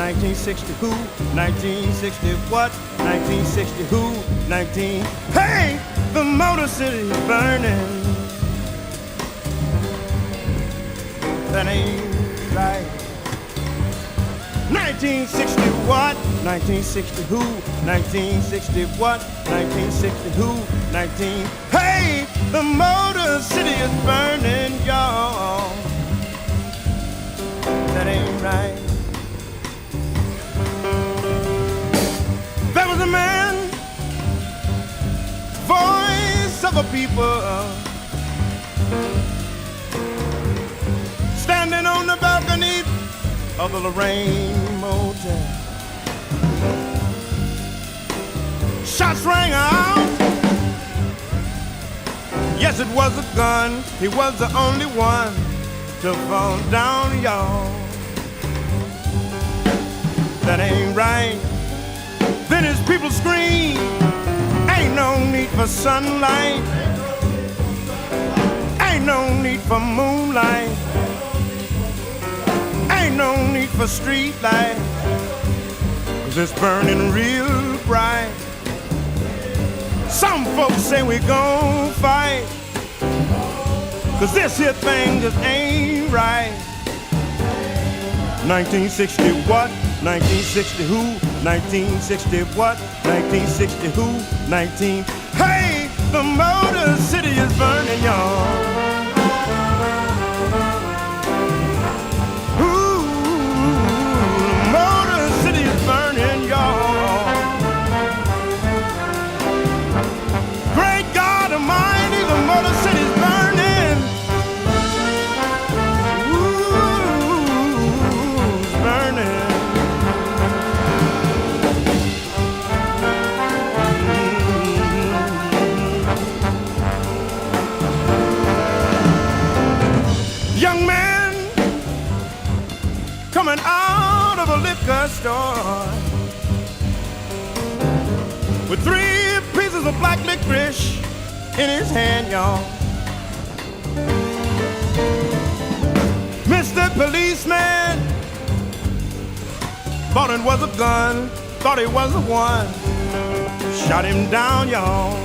1960 who? 1960 what? 1960 who? 19. Hey, the Motor City is burning. That ain't right. 1960 what? 1960 who? 1960 what? 1960 who? 19. Hey, the Motor City is burning, y'all. That ain't right. There was a man, voice of the people, standing on the balcony of the Lorraine Motel. Shots rang out. Yes, it was a gun. He was the only one to fall down, y'all. That ain't right. Then his people scream, ain't no need for sunlight, ain't no need for moonlight, ain't no need for street light, 'cause it's burning real bright. Some folks say we gon' fight, 'cause this here thing just ain't right. 1960 what? 1960 who? 1960 what? 1960 who? 19. Hey, the Motor City is burning, y'all. Ooh, the Motor City is burning, y'all. Great God Almighty, the Motor City is burning. Ooh, it's burning. Young man coming out of a liquor store with 3 pieces of black licorice in his hand, y'all. Mr. Policeman thought it was a gun, thought he was the one, shot him down, y'all.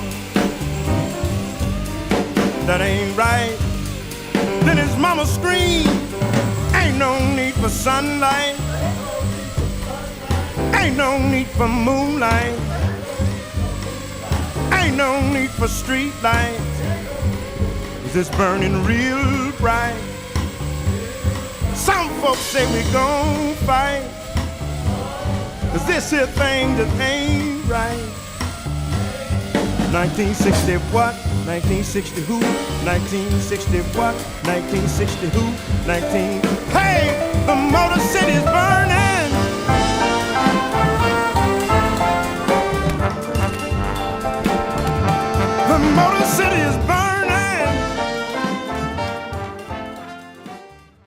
That ain't right. Then his mama screamed, ain't no need for sunlight, ain't no need for moonlight, ain't no need for street light, 'cause it's burning real bright. Some folks say we gon' fight, 'cause this here thing just ain't right. 1960 what? 1960 who? 1960 what? 1960 who? 19. Hey, the Motor City's